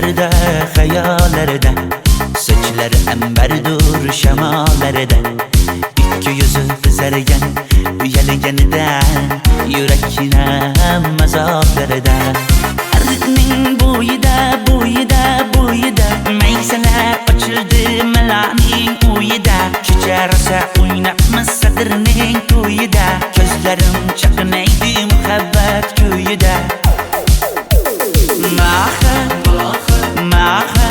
Düşlerde, hayallarda, saçları emberdur şemalarda. İki yüzü kızargan, uyalganidan, yurakina mazoblarda. Arıqning bo'yida, bo'yida, bo'yida, maysalar ochildi malaning uyida. Kecha rosa o'ynabmiz sadirning to'yida, ko'zlarim chaqnaydi muhabbat kuyida. Maha, maha,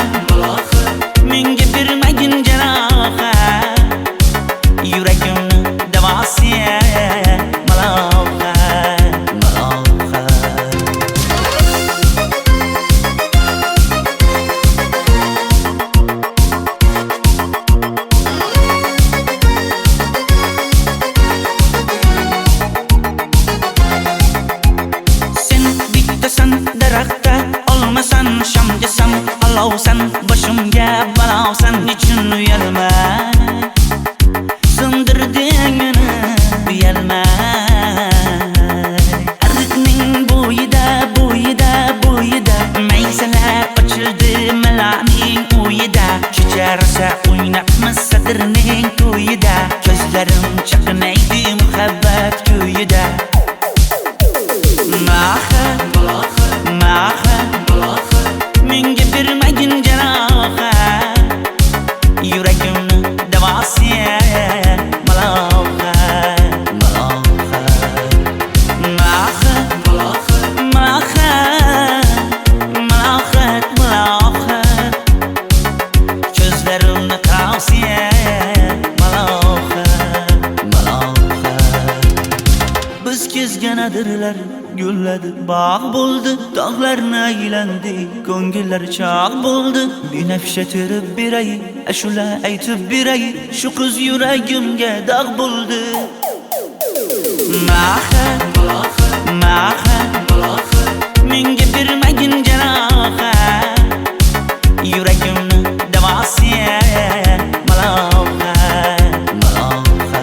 menga bermagin janoha, yuragimni davosi maloha, maloha. Sen bittasan daraxtda, olmasan shamgasan, olovsan boshimga balosan. Nechun uyalma, sindirding meni uyalma. Arıqning bo'yida, bo'yida, bo'yida, maysalar ochildi malaning uyida. Kecha rosa o'ynabmiz sadirning to'yida, ko'zlarim chaqnaydi muhabbat kuyida. Maha, maha, menga bermagin janoha, yuragimni davosi maloha, maloha. Maha, maha, malohat, malohat, ko'zlarimni tavsi maloha, maloha. Biz kezgan adirlar gulladi, bog' bo'ldi, tog'larni aylandi, ko'ngillar chog' bo'ldi. Binafsha terib beray, ashula aytib beray, shu qiz yuragimga dog' bo'ldi. Maha, maha, menga bermagin janoha, yuragimni davosi maloha, maloha.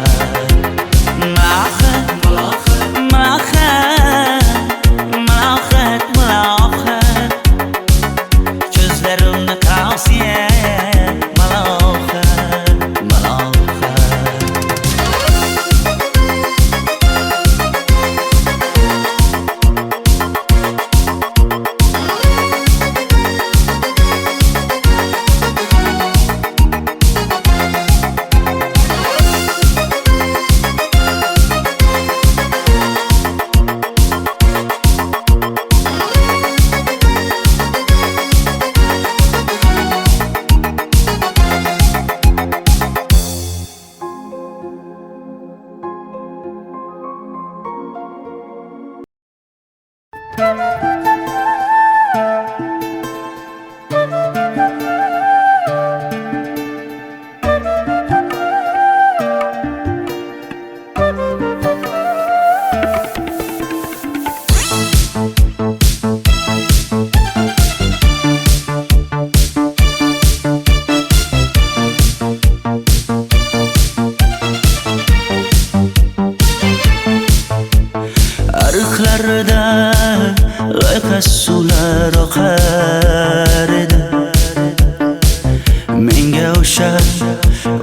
Maha, maha, malohat, malohat, ko'zlarimni tavsi maloha, maloha. Arıqlarda loyqa suvlar oqar edi, menga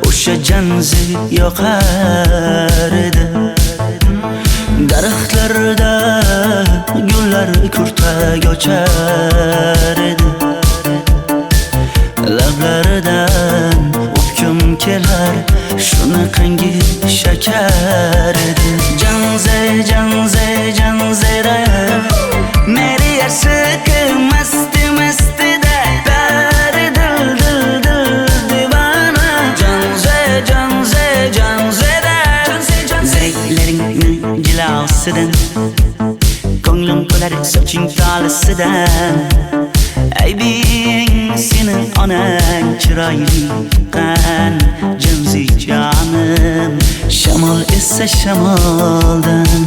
o'sha janzi yoqar edi. Daraxtlarda gullar kurtak ochar edi, lablaridan o'pkim kelar, shunaqangi shakar edi. Janze, janze, janzera, meri yarsiqi masti mastida, bari dil dil dil divana. Janze, janze, janzera, zeylaringni jilosidan, ko'nglim to'lar soching tolisidan. Aybing sening onang chiroyli qan, janzi jonim. Shamol essa shamoldan,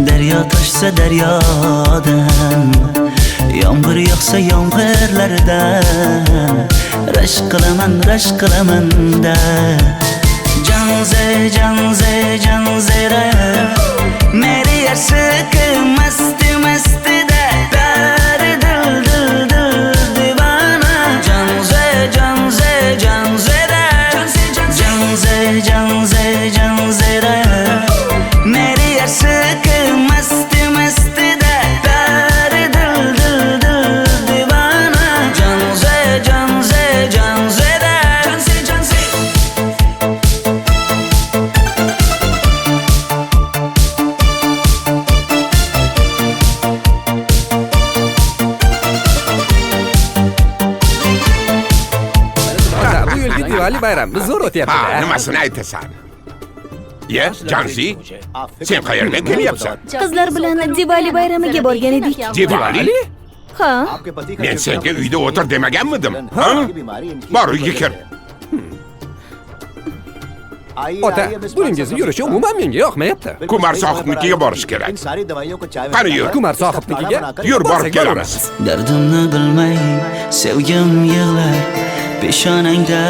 daryo toshsa daryodan, yomg'ir yog'sa yomg'irlardan, rashk qilaman da. Janze, janze, janzera, meri yarsiqi masti mastida, bari dil dil dil Diwali bayramimiz zo'r Ha, o'tyapti-da. nimasini aytasan? Ye, Janzi, sen qayerdan kelyapsan? Qizlar bilan Diwali bayramiga borgan edik. Diwali? Ha, Men senga uyda o'tir demaganmidim? Ha? Bor, uyga kir. Ota, buningizni yurishi umuman menga yoqmayapti. Kumar sohibnikiga borish kerak. Qani yur. Kumar sohibnikiga Yur, borib borsak kelamiz. Dardimni bilmay sevgim yig'lar, peshonangda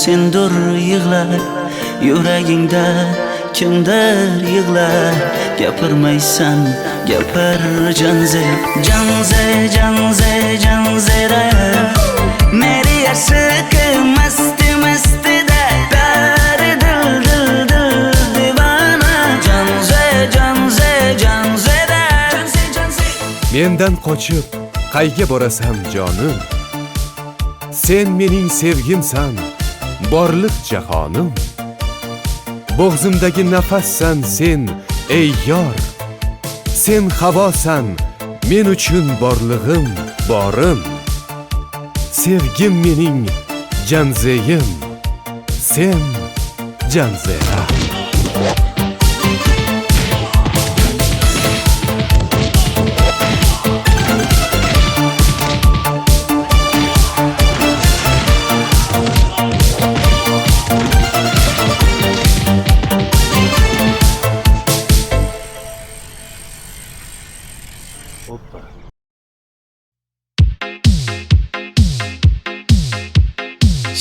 sendur yig'lar, yuragingda kimdir yig'lar. Gapirmaysan, gapir Janze, Janze, Janze, Janzera. Meri aşık masti masti da pari dil dil dil divana. Janze, Janze, Janzera. Janze, Janze. Mendan qochib qayga borasan jonim? Sen mening sevgimsan, borliq jahonim. Bo'g'zimdagi nafassan sen, ey yor. Sen havosan, men uchun borlig'im, borim. Sevgim mening Janzeyim, sen Janzera.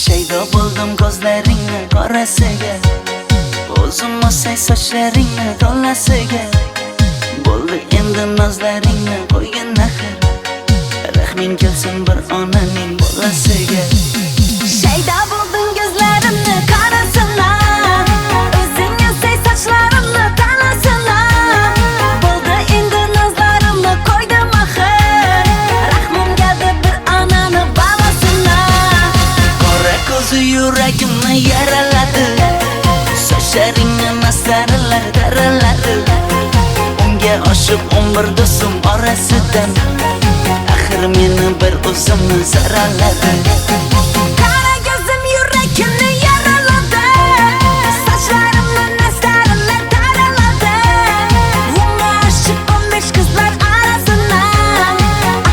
Shaydo bo'ldim ko'zlaringni qorasiga, o'zim o'say sochlaringni to'lasiga. Bo'ldi endi nozlaringni qo'ygan naxir, rahming kelsin bir onaning bolasiga. shayda bo'lding ko'zlarimni qarasana, o'zing yasay sochlarimni tanasana. Bo'ldi endi nazlarimni qo'ydim axir, rahmim keldi bir onani bolasina. Qora ko'zi yuragimni yaraladi, sochlaringni mastarlar daraladi. Unga oshiq 11 do'stim orasidan, axir meni bir o'zimni zaraladi. Qara ko'zim yuragimni yaraladi, sochlarimni nastarlar taraladi. Unga oshiq 15 qizlar arasina,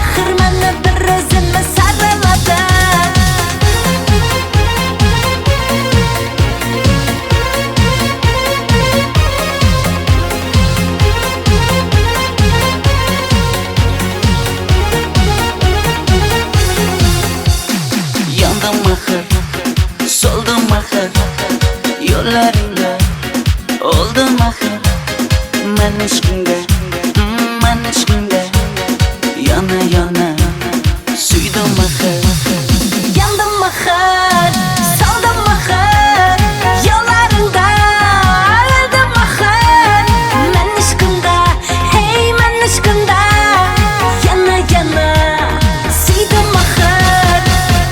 axir meni bir o'zimni saraladi. Yandım axir, soldim axir, yo'llaringda oldim axir. Men ishqingda, men ishqingda yana yana suydim axir. Yandım axir, soldim axir, yo'llaringda oldim axir. Men ishqimda, hey men ishqimda yana yana suydim axir.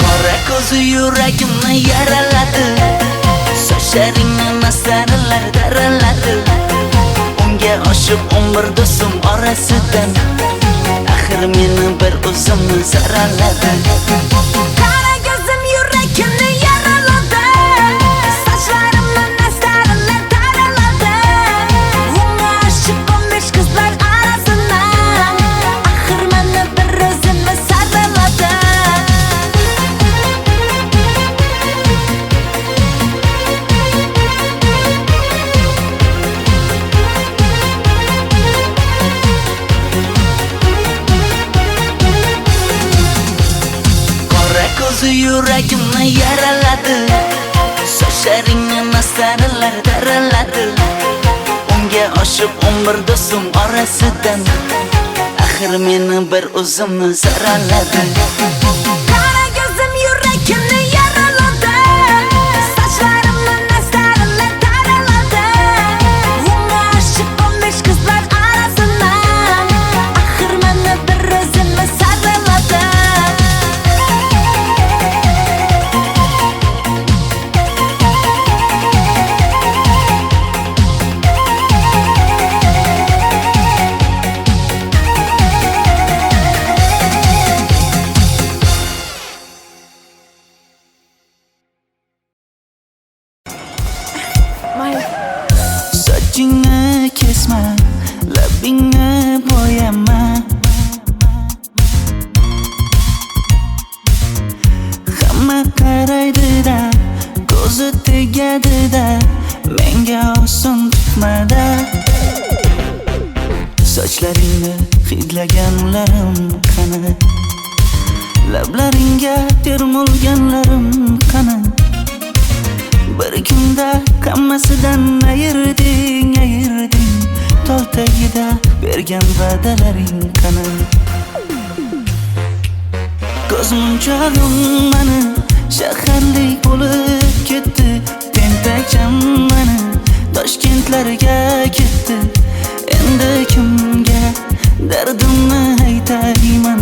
Qora ko'zi yuragimni yaraladi, sochlaringni mastarlar daraladi. Unga oshiq 11 do'stim orasidan, axir meni bir o'zimni zaraladi. Qara ko'zim yuragimni yaraladi, sochlarimni nastarlar taraladi. Unga oshiq 15 qizlar arasina, axir meni bir o'zimni saraladi. Qora ko'zi yuragimni yaraladi, sochlaringni mastarlar daraladi. Unga oshiq 11 do'stim orasidan, axir meni bir o'zimni zaraladi. Qara ko'zim yuragimni yaraladi, sochlarimni nastarlar taraladi. Unga oshiq 15 qizlar arasina, axir meni bir o'zimni saraladi. Sochlaringni hidlaganlarim qani? Lablaringga termulganlarim qani? Bir kunda hammasidan ayırding Tol tagida bergan va'dalaring qani? Ko'zmunchog'im mani shaharlik bo'lib ketdi. Tentakcham mani Toshkentlarga ketdi. Endi kimga dardimni aytayman?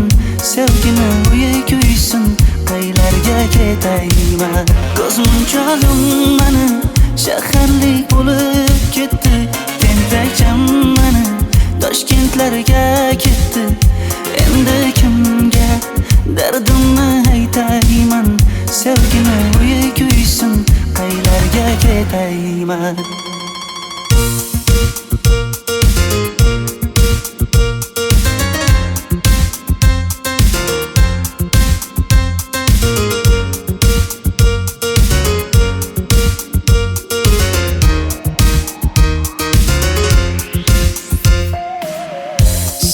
Sevgini uyi kuysin, qaylarga ketayman? Ko'zmunchog'im mani shaharlik bo'lib ketdi. Tentakcham mani Toshkentlarga ketdi. Endi kimga dardimni aytayman? Sevgini uyi kuysin, qaylarga ketayman?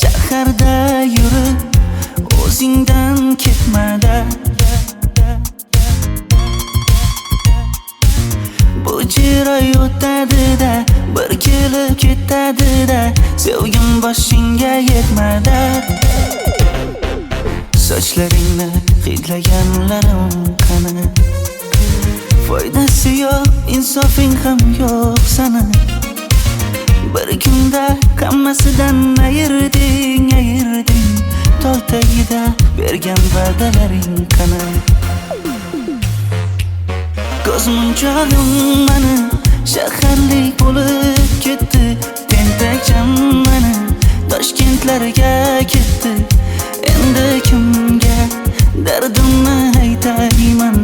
Shaharda yurib o'zingdan ketmada, bu jiroy o'tadi-da, bir kelib ketadi-da, sevgim boshingga yetmada. Sochlaringni hidlaganlarim qani? Foydasi yo'q, insofing ham yo'q sana. Bir kunda hammasidan ayırding Tol tagida bergan va'dalaring qani? Ko'zmunchog'im mani shaharlik bo'lib ketdi. Tentakcham mani Toshkentlarga ketdi. Endi kimga dardimni aytayman?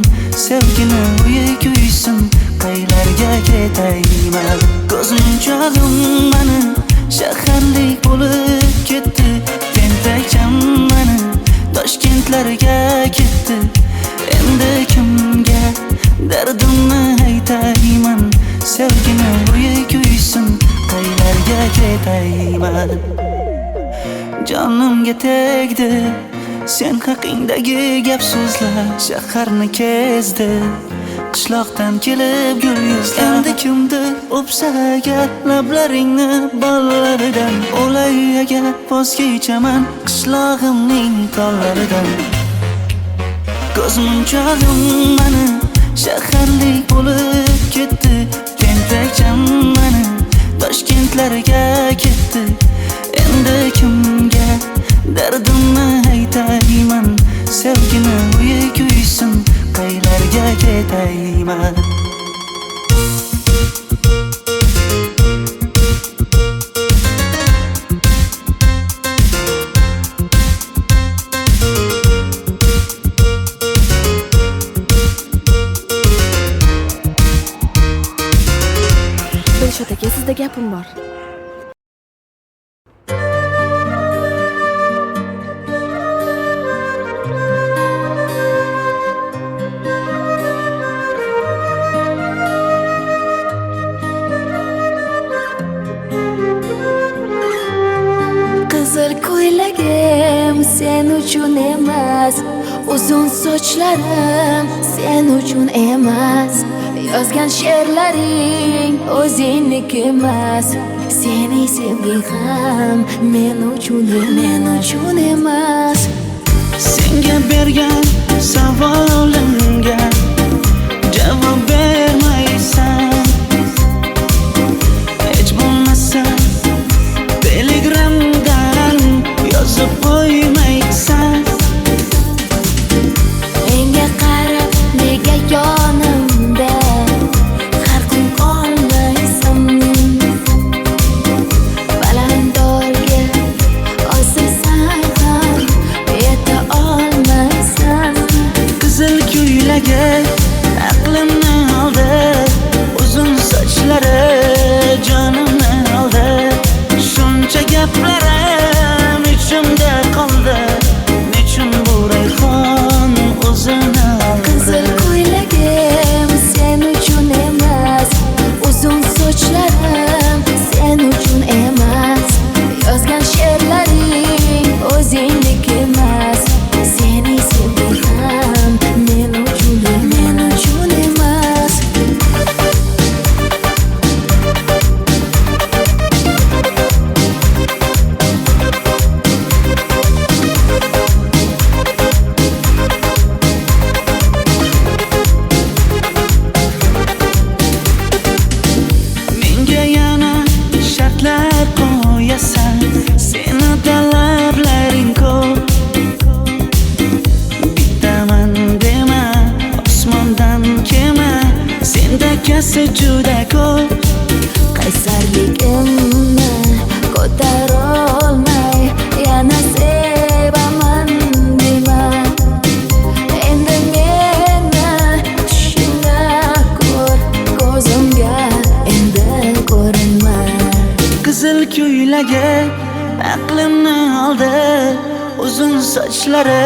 Sevgini uyi kuysin, qaylarga ketayman? Ko'zmunchog'im mani shaharlik bo'lib ketdi. Tentakcham mani Toshkentlarga ketdi. Endi kimga dardimni aytayman? Sevgini uyi kuysin, qaylarga ketayman? Jonimga tegdi sen haqingdagi gap so'zlar, shaharni kezdi qishloqdan kelib gul yuzlar. Endi kimdir o'psa agar lablaringni bollaridan, o'lay agar voz kechaman qishlog'imning tollaridan. Ko'zmunchog'im mani shaharlik bo'lib ketdi. Tentakcham mani Toshkentlarga ketdi. Endi kimga dardimni aytayman? Sevgini uyi kuysin, qaylarga ketayman? Dilshod aka, sizda gapim bor. Qizil ko'ylagim sen uchun emas, uzun sochlarim sen uchun emas, yozgan she'rlaring o'zingniki emas, sening sevging ham men uchun emas. Senga bergan savolimga javob bermaysan. Hech bo'lmasa Telegramdan yozib qo'ymaysan. Menga qarab nega yonimda har kun qolmaysan? Balandorga osilsang ham yeta olmaysan. Qizil ko'ylagi aqlimni oldi. esa juda ko'p. qaysarligimni ko'tarolmay yana sevaman dema. Endi meni tushingda ko'r, ko'zimga endi ko'rinma. Qizil ko'ylagi aqlimni oldi, uzun sochlari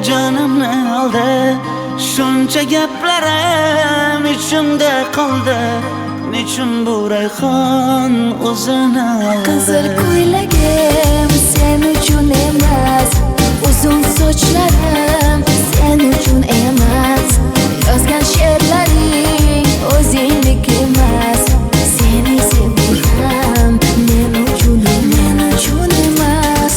jonimni oldi. Shuncha gaplarim ichimda qoldi, nechun bu rayhon o'zini oldi. Qizil ko'ylagim sen uchun emas, uzun sochlarim sen uchun emas. Yozgan she'rlaring o'zingdek emas. Seni sevdim men uchun emas.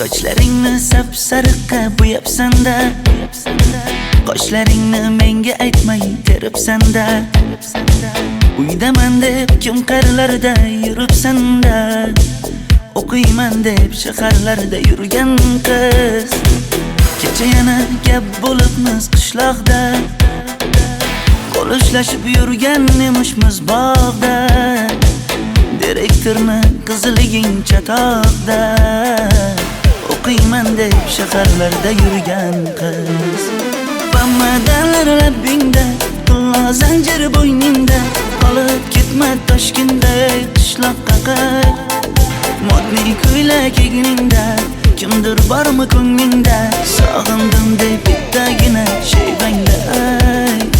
Sochlaringni sap-sariqqa bo'yabsan-da, qoshlaringni menga aytmay teribsan-da. Uydaman deb kim qarlarda yuribsan-da, o'qiyman deb shaharlarda yurgan qiz. Kecha yana gap bo'libmiz qishloqda, qo'l ushlashib yurgan emishmiz bog'da. Direktorni qiziliging chatoqda, o'qiyman deb shaharlarda yurgan qiz. Bamadanlar labbingda, tilla zanjir bo'yningda, qolib ketma Toshkentda qishloqqa qayt. Modniy ko'ylak egningda, kimdir bormi ko'nglingda, sog'indim deb bittagina shevangda ayt.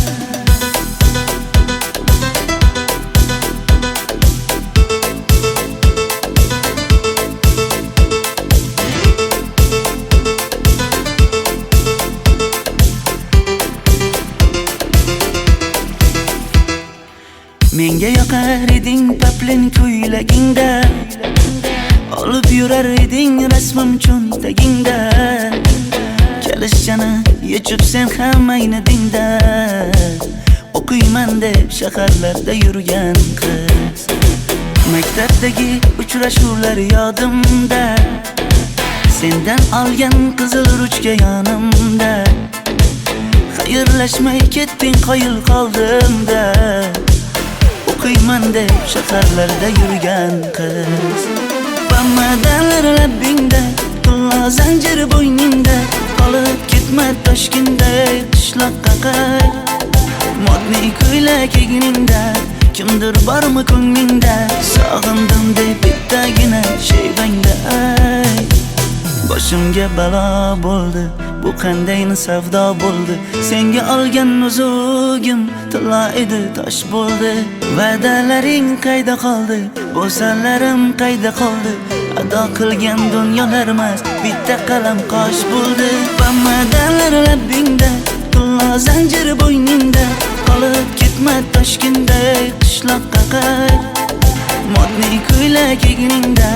Menga yoqar eding paplin ko'ylagingda, olib yurar eding rasmim cho'ntagingda. Kalishchani yechib sen ham aynadingda, o'qiyman deb shaharlarda yurgan qiz. Maktabdagi uchrashuvlar yodimda, sendan olgan qizil ruchka yonimda. Xayrlashmay ketding qoyil qoldimda, o'qiyman deb shaharlarda yurgan qiz. Bamadanlar labbingda, tilla zanjir bo'yningda, qolib ketma Toshkentda qishloqqa qayt. Modniy ko'ylak egningda, kimdir bormi ko'nglingda, sog'indim deb bittagina shevangda ayt. Boshimga balo bo'ldi, bu qanday savdo bo'ldi. Senga olgan nuzugim tilla edi, tosh bo'ldi. Va'dalaring qayda qoldi, bo'salarim qayda qoldi. Ado qilgan dunyolar emas, bitta qalam qosh bo'ldi. Bamadanlar labbingda, tilla zanjir bo'yningda, qolib ketma Toshkentda qishloqqa qayt. Modniy ko'ylak egningda,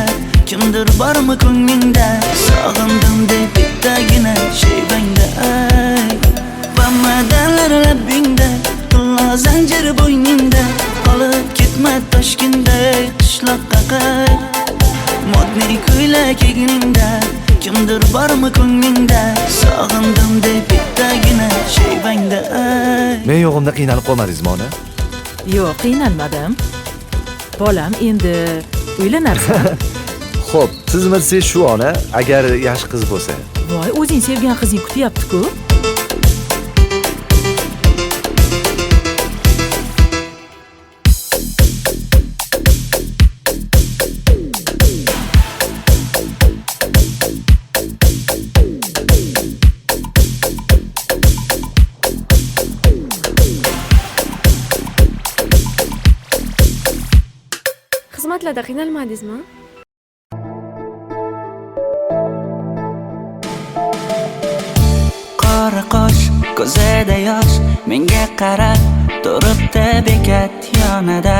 kimdir bormi ko'nglingda, sog'indim deb bittagina shevangda ayt. Bamadanlar labbingda, tilla zanjir bo'yningda, qolib ketma Toshkentda qishloqqa qayt. Modniy ko'ylak egningda, kimdir bormi ko'nglingda, sog'indim deb bittagina shevangda ayt. Men yo'g'imda qiynalib qolmadingizmi ona? Yo'q, qiynalmadim. Bolam, endi uylanarsan. Xo'p, siz shu ona agar yaxshi qiz bo'lsa. Voy, o'zing sevgan qizing kutyapti-ku. Xizmatlarda qiynalmadingizmi? Qora qosh, ko'zida yosh, menga qarab turibdi bekat yonida.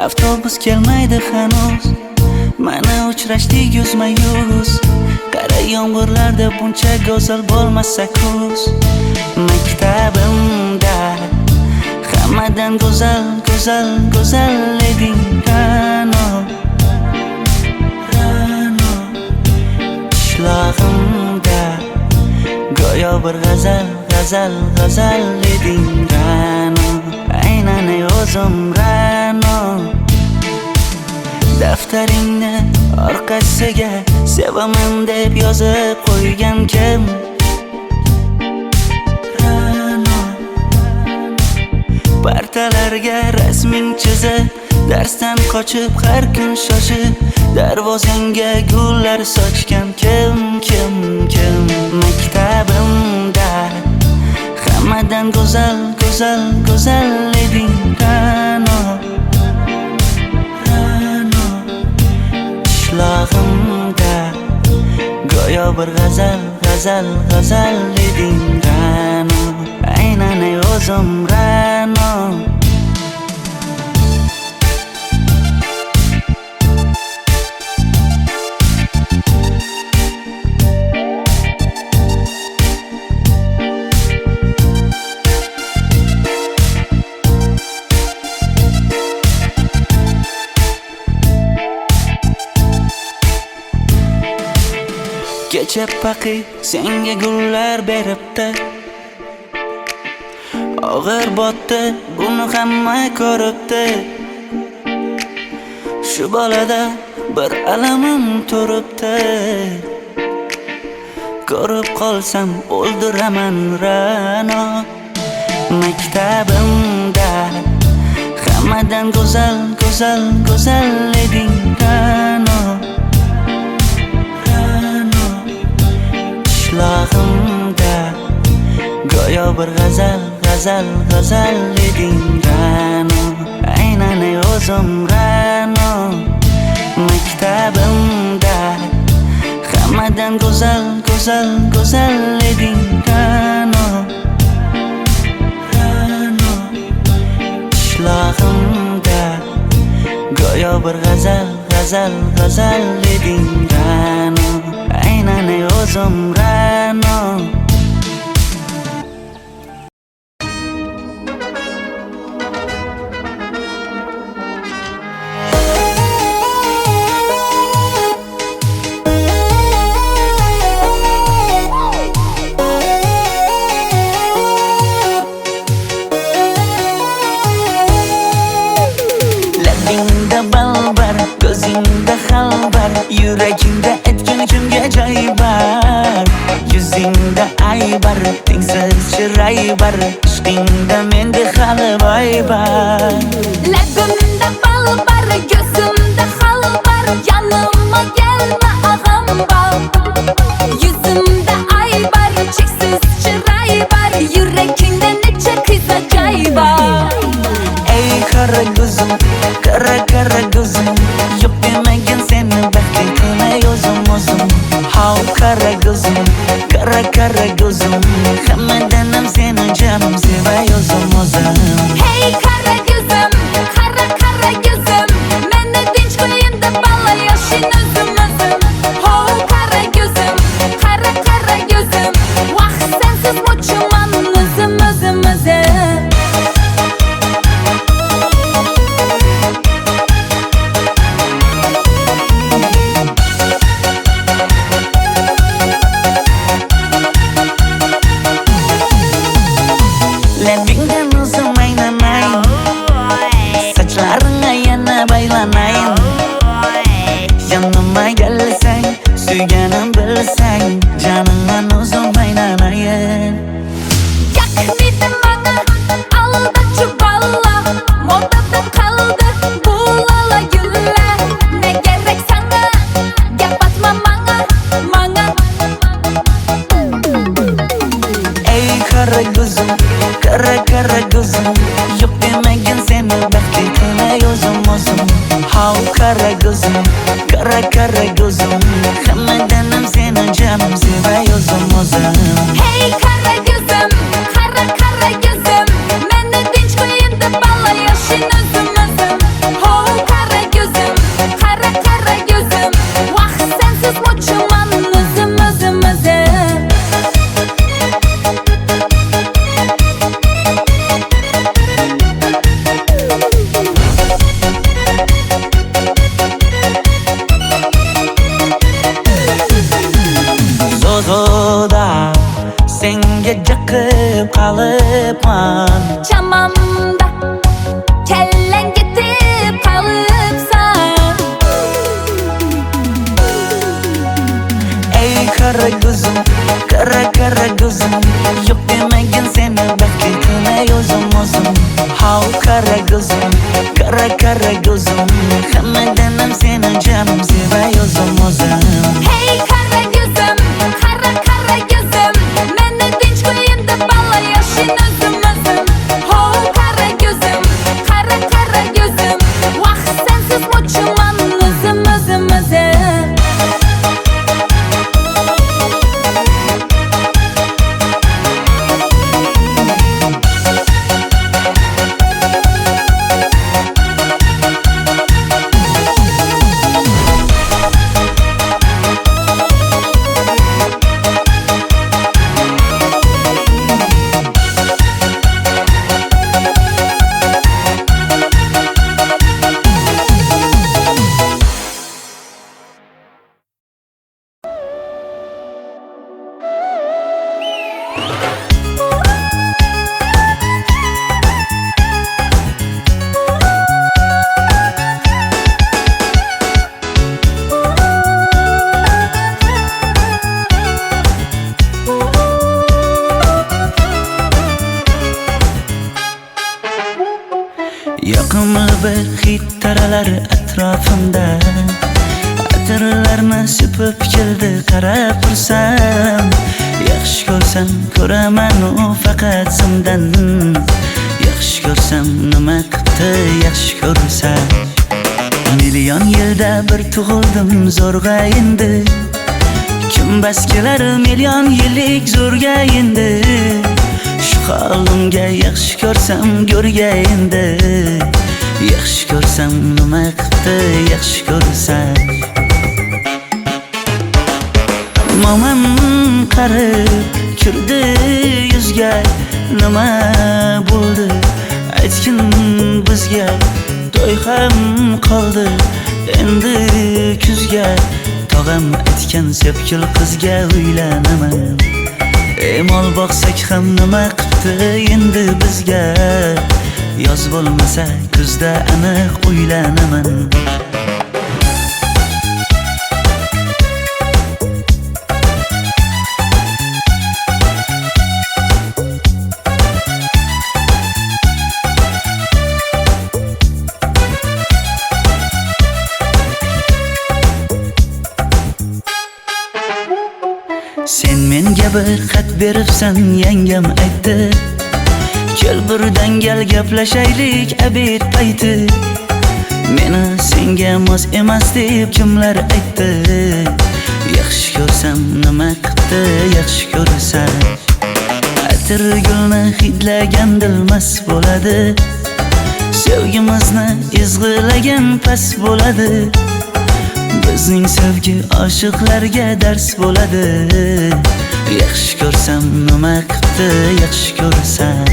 Avtobus kelmaydi hanuz, mana uchrashdik yuzma-yuz. Qara yomg'irlarda buncha go'zal bo'lmasa kuz. Maktabimda hammadan go'zal, go'zal, go'zal eding Ra'no. Qishlog'imda go'yo bir g'azal, g'azal, g'azal eding Ra'no. Aynan o'zim Ra'no. Daftaringni orqasiga sevaman deb yozib qo'ygan kim? Partalarga rasming chizib, darsdan qochib har kun shoshib, darvozangga gullar sochgan kim? Maktabimda hammadan go'zal, go'zal, go'zal eding Ra'no. Qishlog'imda go'yo bir g'azal, g'azal, g'azal eding Ra'no. Aynan o'zim Ra'no. Kecha paqi senga gullar beribdi, og'ir botdi, buni hamma ko'ribdi. Shu bolada bir alamim turibdi, ko'rib qolsam o'ldiraman Ra'no. Maktabimda hammadan go'zal, go'zal, go'zal eding Ra'no. Qishlog'imda go'yo bir g'azal, g'azal, g'azal eding Ra'no. Aynan o'zim Ra'no. Maktabimda hammadan go'zal, go'zal, go'zal eding Ra'no. Qishlog'imda go'yo bir g'azal, g'azal, g'azal eding Ra'no. Aynan o'zim Ra'no. Labingda balbar, ko'zingda xalbar, yuragingda etgan kimga joy bar. Yuzingda aybar, tengsiz chiray bar, ishqingda menda hali boy bar. Labimda balbar, ko'zimda xalbar, yanıma gelme ağam bal. Yuzimda aybar, cheksiz chiray bar, yuragingda necha qiza joy bar. Ey qara ko'zim, qara qara ko'zim, yo'q demagan seni baxtli qilay o'zim. Hav qara ko'zim, qara qara ko'zim, hammadan ham seni jonim sevay o'zim. Hey qara ko'zim, qara qara ko'zim, meni tinch qo'yinda balla yoshing o'zim. Hav qara ko'zim, qara qara ko'zim, vaqt sensiz mo'chiman o'zim. Kara kara gözüm Hammadanam seni canım sevay o'zim Hey kara gözüm, kara kara gözüm Meni tinch qo'yin deb balla yashin o'zim Ho kara gözüm, kara kara gözüm Vaqt sensiz mo'chiman o'zim Zozoda senga jiqib qolibman Chamamda kellang ketib qolibsan Ey kara gözüm kara kara gözüm Yok demagin seni baxtli qilay o'zim How kara gözüm kara gözüm Hammadanam seni canım sevay o'zim Hey kara gözüm, kara kara gözüm Meni tinch qo'yin deb balla yashin o'zim Ho kara gözüm, kara kara gözüm Vaqt sensiz mo'chiman o'zim Yoqimli bir hid taralar atrofimda Atirlarni sepib keldi qarab tursam Yaxshi ko'rsam ko'raman u faqat simdan Yaxshi ko'rsam nima qildi yaxshi ko'rsam Million yilda bir tug'ildim zo'rg'a endi Kim bas kelar million yillik zo'rga endi Shu holimga yaxshi ko'rsam go'rga endi Yaxshi ko'rsam nima qildi yaxshi ko'rsam Momam qarib kirdi yuzga Nima bo'ldi aytgin bizga To'y ham qoldi endi kuzga Tog'am aytgan sepkil qizga uylanaman Mol boqsak ham nima qildi endi bizga Yoz bo'lmasa kuzda aniq uylanaman Sen menga bir xat beribsan yangam aytdi Kel birdan gal gaplashaylik abid payti Meni senga mos emas deb kimlar aytdi Yaxshi ko'rsam nima qildi yaxshi ko'rsam Atir gulni hidlagan dilmas bo'ladi Sevgimizni izg'ilagan pas bo'ladi Bizning sevgi oshiqlarga dars bo'ladi Yaxshi ko'rsam nima qildi yaxshi ko'rsam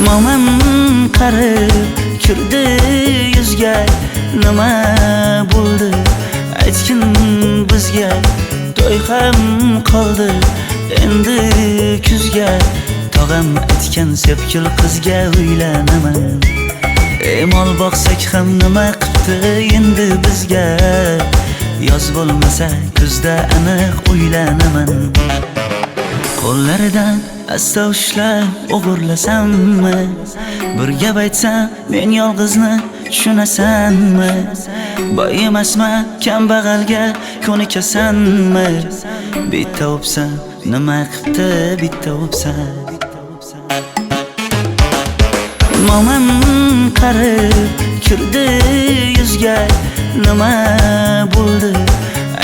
Momam qarib kirdi yuzga Nima bo'ldi aytgin bizga To'y ham qoldi endi kuzga Tog'am aytgan sepkil qizga uylanaman Mol boqsak ham nima qildi endi bizga Yoz bo'lmasa kuzda aniq uylanaman Qo'llaridan asta ushlab o'g'irlasammi Bir gap aytsam men yolg'izni tushunasanmi Boy emasman kambag'alga ko'nikasanmi Bitta o'psam nima qildi bitta o'psam Mo'min qarib kirdi yuzga, nima bo'ldi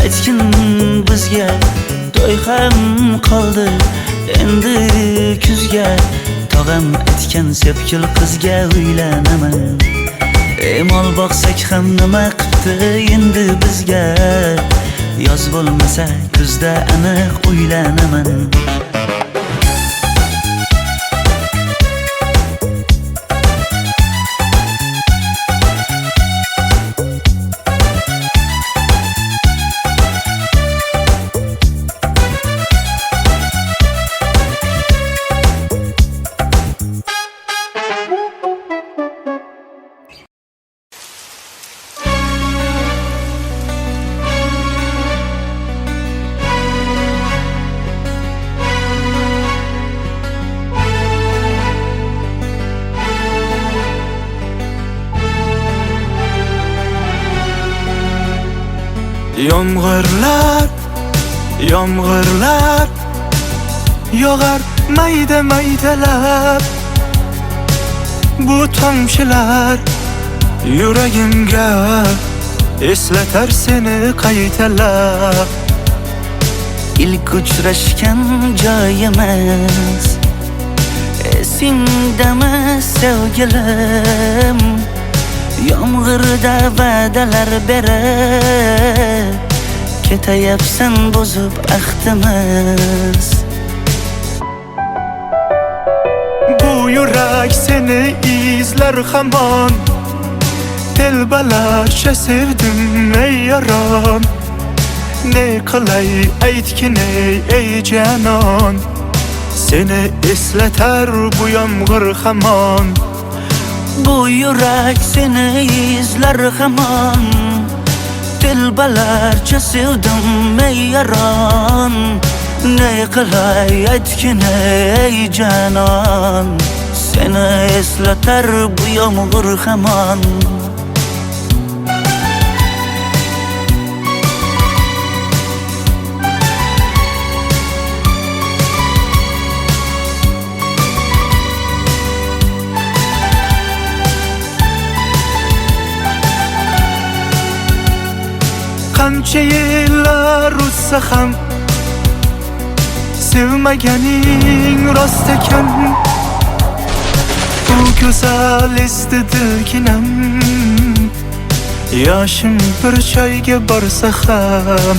aytgin bizga. To'y ham qoldi endi kuzga, tog'am aytgan sepkil qizga uylanaman. Mol boqsak ham nima qipti endi bizga, yoz bo'lmasa kuzda aniq uylanaman. Yomg'irlar, yomg'irlar yog'ar mayda maydalab. Bu tomchilar yuragimga eslatar seni qaytalab. İlk uchrashgan joyimiz esingdami sevgilim? Yomg'irda va'dalar berib ketayapsan bozib ahdimiz. Bu yurak seni izler hamon, telbalarcha sevdim ey yaron. Ne qilay aytgin ey canon, seni eslatar bu yomg'ir hamon. Bu yurak seni izler hamon, telbalarcha sevdim ey yaron. Ne qilay aytgin ey canon, seni eslatar bu yomg'ir hamon. Qancha yillar o'tsa ham sevmaganing rost ekan. Bu go'zal esdi dilginam, yoshim bir joyga borsa ham.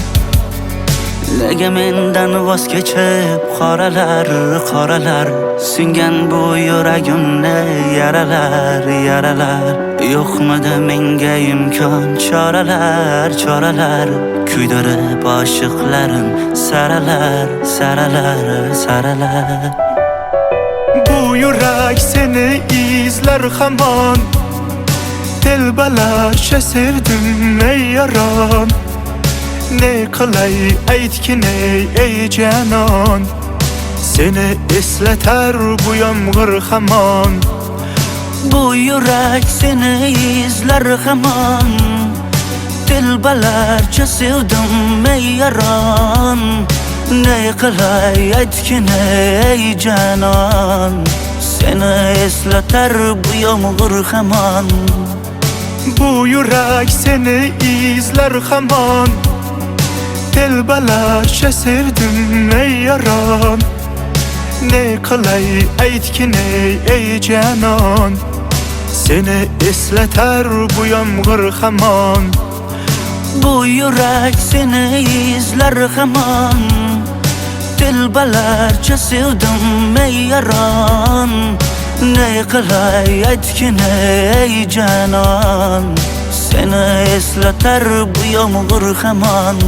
Nega mendan voz kechib qoralar, qoralar singan bu yuragimni yaralar, yaralar. Yo'qmidi menga imkon choralar, choralar kuydirib oshiqlarim saralar, saralar, saralar. Bu yurak seni izler hamon, telbalarcha sevdim ey yaron. Ne qilay aytgin ey canon, seni eslatar bu yomg'ir hamon. Bu yurak seni izler hamon, telbalarcha sevdim ey yaron. Ne qilay aytgin ey canon, seni eslatar bu yomg'ir hamon. Bu yurak seni izler hamon, telbalarcha sevdim ey yaron. Ne qilay aytgin ey canon, seni eslatar bu yomg'ir hamon. Bu yurak seni izler hamon, telbalarcha sevdim ey yaron. Ne qilay aytgin ey canon, seni eslatar bu yomg'ir hamon.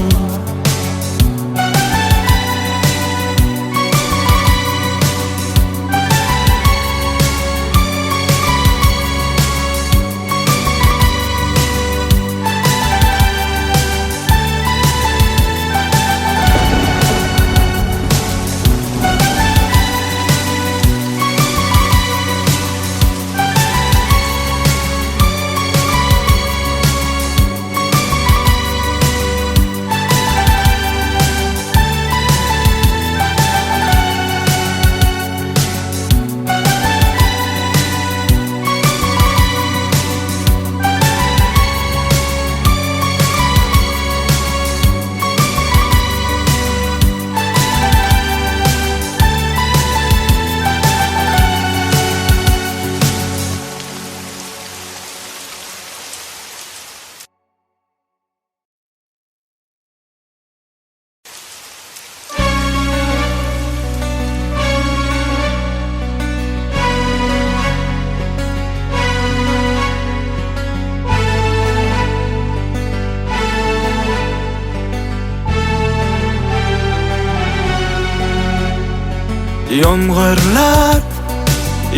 Yomg'irlar,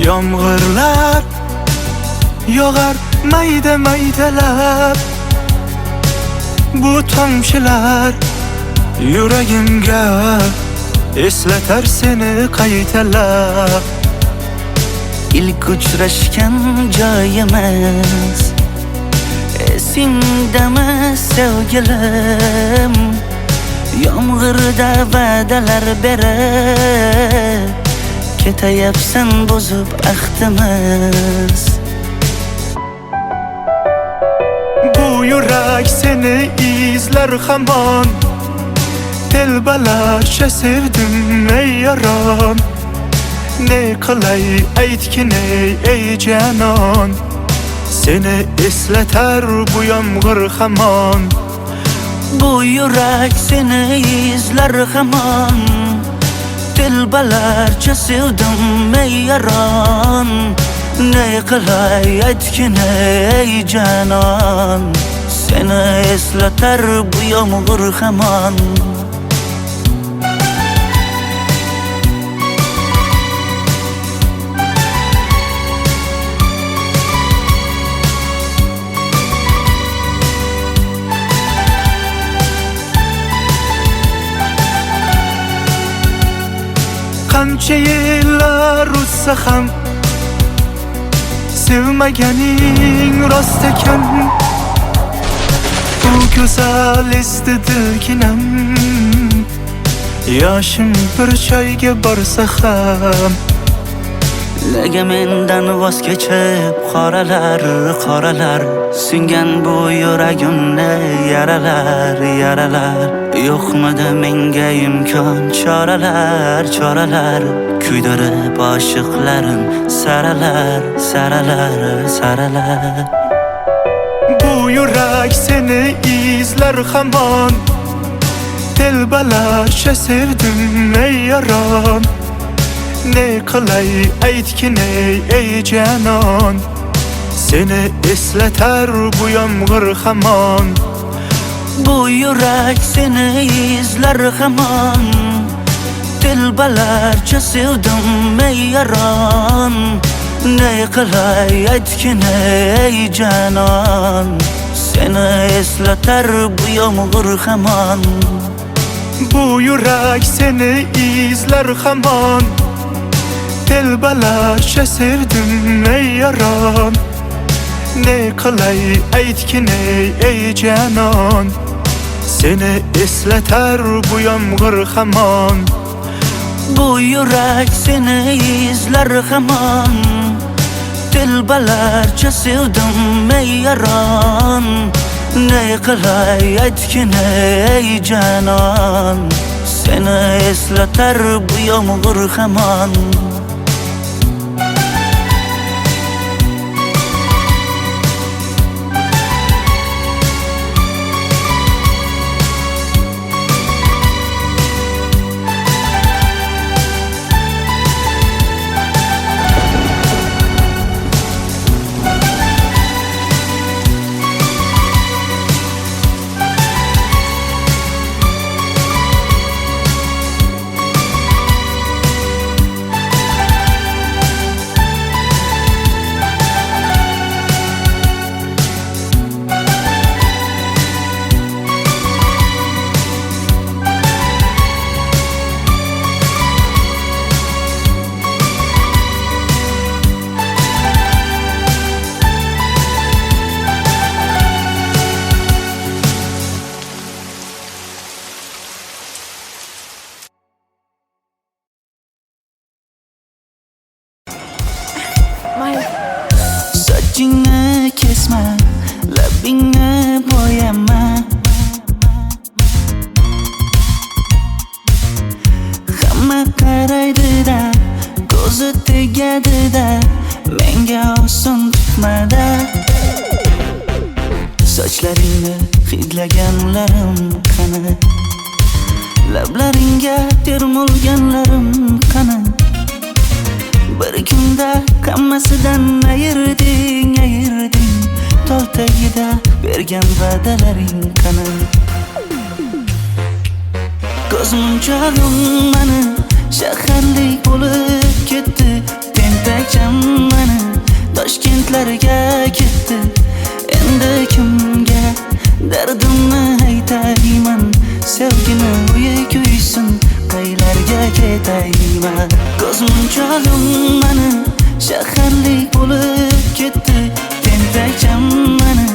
yomg'irlar yog'ar mayda maydalab. Bu tomchilar yuragimga eslatar seni qaytalab. İlk uçraşgan joyimiz esingdami sevgilim? Yomg'irda va'dalar berib ketayapsan bozib ahdimiz. Bu yurak seni izler hamon. Telbalarcha sevdim ey yaron. Ne qilay aytgin ey canon. Seni eslatar bu yomg'ir hamon. Bu yurak seni izler hamon. Telbalarcha sevdim ey yaron. Ne qilay aytgin ey canon. Seni eslatar bu yomg'ir hamon. Qancha yillar o'tsa ham sevmaganing rost ekan. Bu go'zal esdi dilginam. Yoshim bir joyga borsa ham Nega mendan voz kechib qoralar, qoralar singan bu yuragimni yaralar, yaralar. Yo'qmidi menga imkon choralar, choralar kuydirib oshiqlarim saralar, saralar, saralar. Bu yurak seni izler hamon. Telbalarcha sevdim ey yaron. Ne qilay aytgin ey canon. Seni eslatar bu yomg'ir hamon. Bu yurak seni izler hamon. Telbalarcha sevdim ey yaron. Ne qilay aytgin ey canon. Seni eslatar bu yomg'ir hamon. Bu yurak seni izler hamon. Telbalarcha sevdim ey yaron. Ne qilay aytgin ey canon. Seni eslatar bu yomg'ir hamon. Bu yurak seni izler hamon. Telbalarcha sevdim ey yaron. Ne qilay aytgin ey canon. Seni eslatar bu yomg'ir hamon. Sochingni kesma, labingni bo'yama. Hamma qaraydi-da, ko'zi tegadi-da, menga oson tutmada. Sochlaringni hidlaganlarim qani? Lablaringga termulganlarim qani? Bir kunda hammasidan ayırding, ayırding. Tol tagida bergan va'dalaring qani? Ko'zmunchog'im mani shaharlik bo'lib ketdi. Tentakcham mani Toshkentlarga ketdi. Endi kimga dardimni aytayman? Sevgini uyi kuysin, qaylarga ketayman? Ko'zmunchog'im mani shaharlik bo'lib ketdi. Tentakcham mani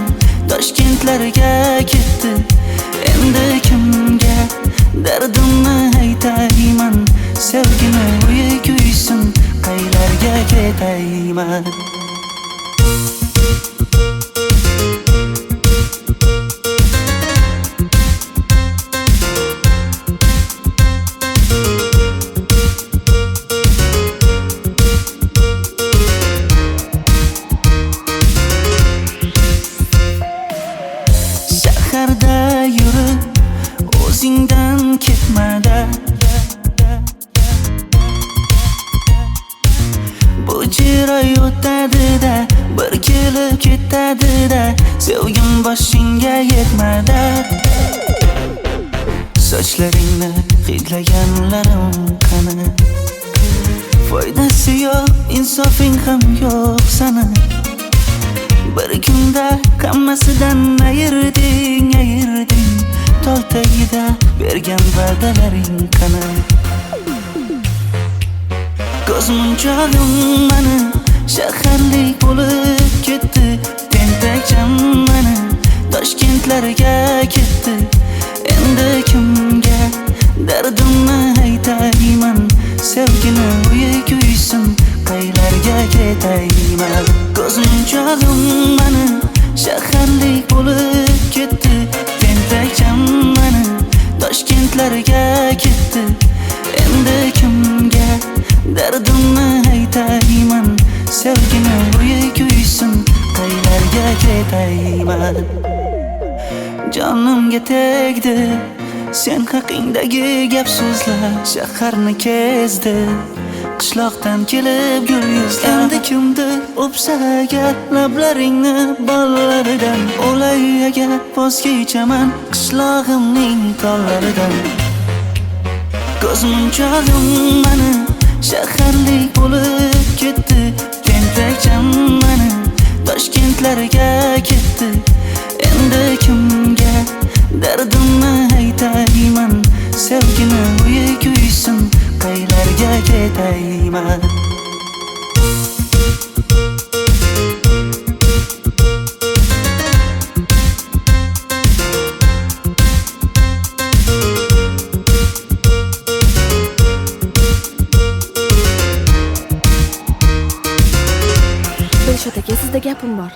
Toshkentlarga ketdi. Endi kimga dardimni aytayman? Sevgini uyi kuysin, qaylarga ketayman? Shaharda yurib o'zingdan ketmada, bu jiroy o'tadi-da, bir kelib ketadi-da, sevgim boshingga yetmada. Sochlaringni hidlaganlarim qani? Foydasi yo'q, insofing ham yo'q sana. Bir kunda hammasidan ayırding. Tol tagida bergan va'dalaring qani? Ko'zmunchog'im mani shaharlik bo'lib ketdi. Tentakcham mani Toshkentlarga ketdi. Endi kimga dardimni aytayman? Sevgini uyi kuysin, qaylarga ketayman? Ko'zmunchog'im mani shaharlik bo'lib ketdi. Tentakcham mani Toshkentlarga ketdi. Endi kimga dardimni aytayman? Sevgini uyi kuysin, qaylarga ketayman? Jonimga tegdi sen haqingdagi gap so'zlar, shaharni kezdi qishloqdan kelib gul yuzlar. Endi kimdir o'psa agar lablaringni bollaridan, o'lay agar voz kechaman qishlog'imning tollaridan. Ko'zmunchog'im mani shaharlik bo'lib ketdi. Tentakcham mani Toshkentlarga ketdi. Endi kimga dardimni aytayman? Sevgini uyi kuysin, qaylarga ketayman? Dilshod aka, sizda gapim bor.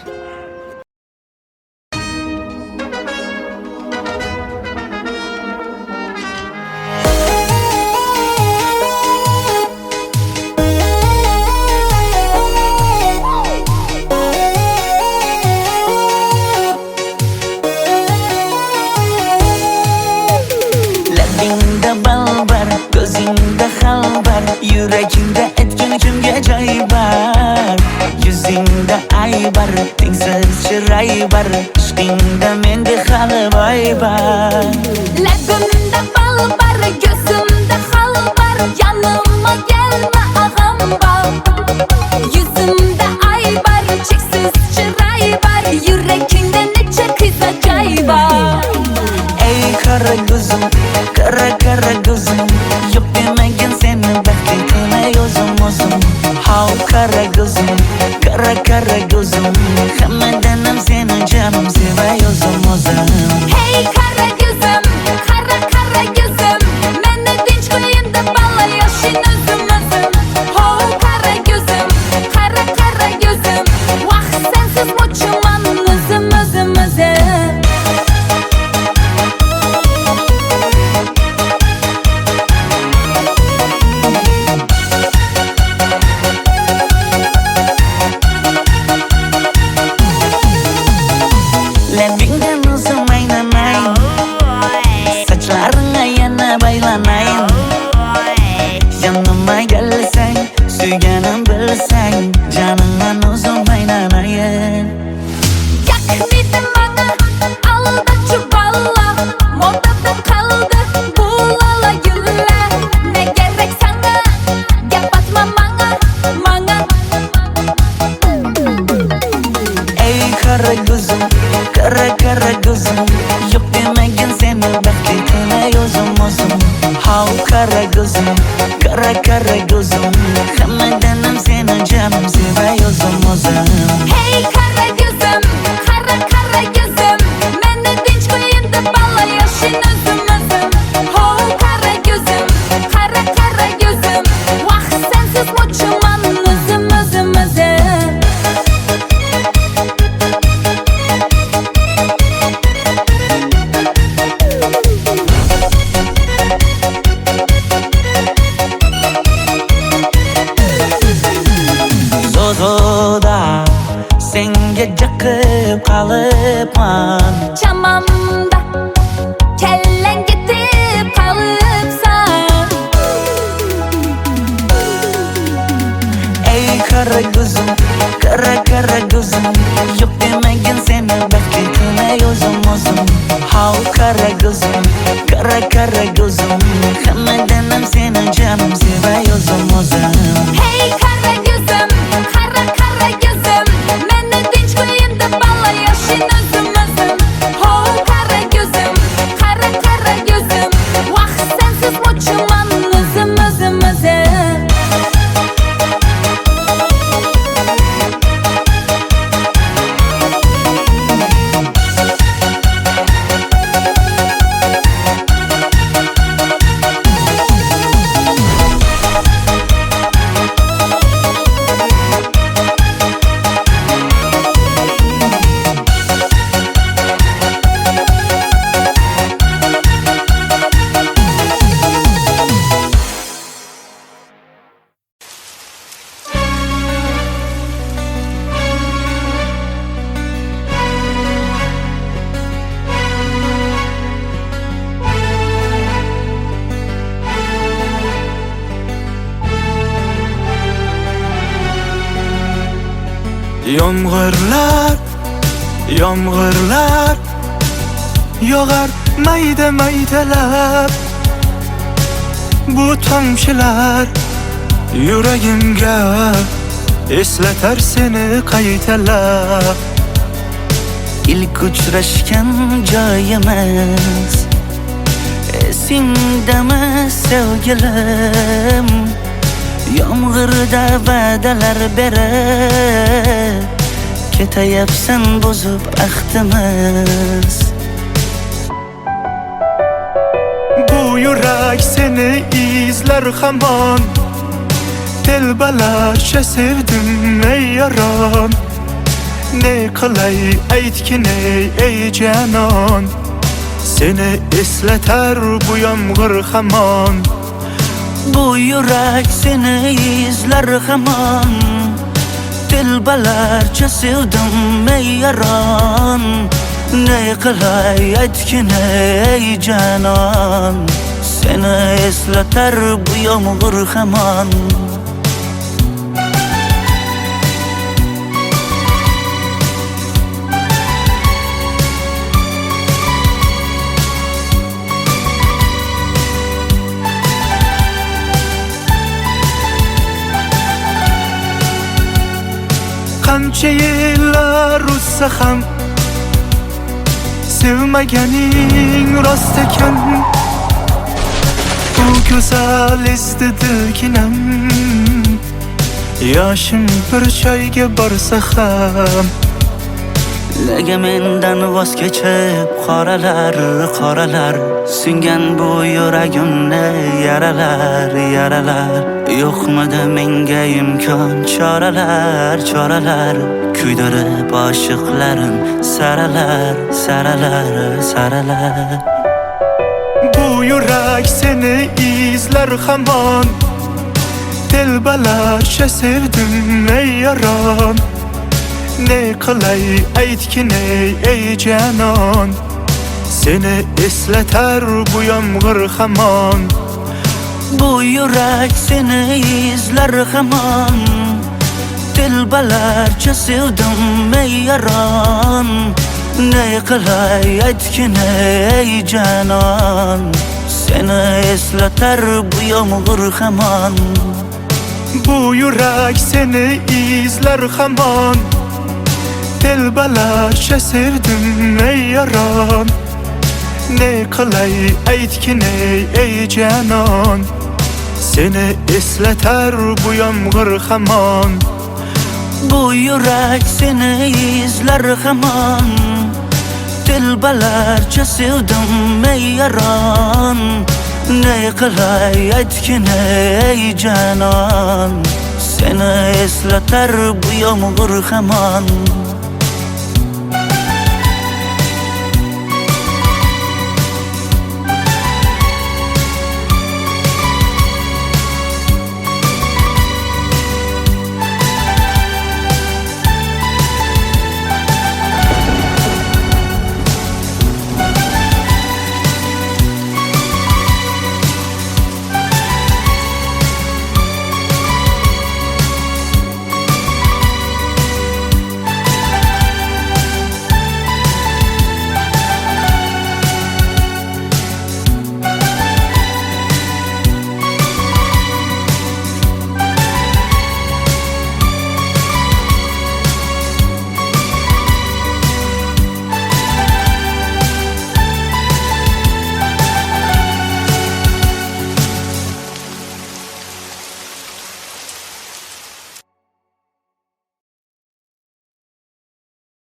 Labingda balbar, ko'zingda xalbar, yuragingda aytgan kimga joy bar. Yuzingda aybar, tengsiz chiray bar, ishqingda menda hali boy bar. Labimda bal bar, ko'zimda xal bar, yanıma gelme ağam bar. Yuzimda ay bar, cheksiz chiray bar, yurakingda necha qiza joy bar. Ey qara ko'zim, qara ko'zim, yo'q demagan seni baxtli qilay o'zim. Hav qara ko'zim, qara ko'zim, hammadan seni jonim sevay o'zim. Hey qara ko'zim, qara ko'zim, meni tinch qo'yin deb balla yoshin o'zim. Hav qara ko'zim, qara ko'zim, vaqt sensiz mo'chiman o'zim. Labingdan o'zim aylanay, sochlaringga yana baylanay. Yanıma gelsang, suyganim bilsang, jonimdan o'zim aylanay. Yaknidi bana alda çuballa, modada kaldı bu lala güller. Ne gerek sana kara gözüm Yok demegin seni baxtli qilay o'zim Hav kara gözüm Kara gözüm Hammadanam seni canım sevay o'zim Hey kara gözüm, kara gözüm Meni dinç koyun da balla yaşın özüm Ho kara gözüm, kara gözüm Vah sensiz muçuman özüm Zozoda senga jaqib qalıpman Chamamda kellen gitip kalıpsan Ey kara gözüm Kara gözüm Yok demegin seni baxtli qilay o'zim Hav kara gözüm Kara gözüm Hammadanam seni canım sevay o'zim Hey kara gözüm, kara gözüm Meni dinç koyun da balla yaşın özüm Ho kara gözüm, kara gözüm Vah sensiz muçuman özüm Yomg'irlar yog'ar mayda-maydalab Bu tomchilar yuragimga eslatar seni qaytalab İlk uchrashgan joyimiz Esingdami sevgilim Yomg'irda va'dalar berib Ketayapsan bozib ahdimiz Bu yurak seni izler hamon Telbalarcha sevdim ey yaron Ne qilay aytgin ey canon Seni eslatar bu yomg'ir hamon Bu yurak seni izler hamon Telbalarcha sevdim ey yaron Ne qilay aytgin ey canon Seni eslatar bu yomg'ir hamon Qancha yillar uzsa ham Sevmaganing rost ekan Bu go'zal esdidilginam Yoshim bir joyga borsa ham Nega mendan voz kechib qoralar Singan bu yuragimni yaralar Yo'qmidi menga imkon choralar Kuydirib oshiqlarim saralar Bu yurak seni izler hamon Telbalarcha sevdim ey yaron Ne qilay aytgin ey canon Seni eslatar bu yomg'ir hamon Bu yurak seni izler hamon Telbalarcha sevdim ey yaron Ne qilay aytgin ey canon Seni eslatar bu yomg'ir hamon Bu yurak seni izler hamon Telbalarca sevdim ey yaran. Ne kılay aytkin ey canan. Seni esleter bu yomg'ir hamon. Bu yürek seni izler hamon. Dilbalarca sevdim ey yaran. Ne kılay aytkin ey canan. Seni esleter bu yomg'ir hamon.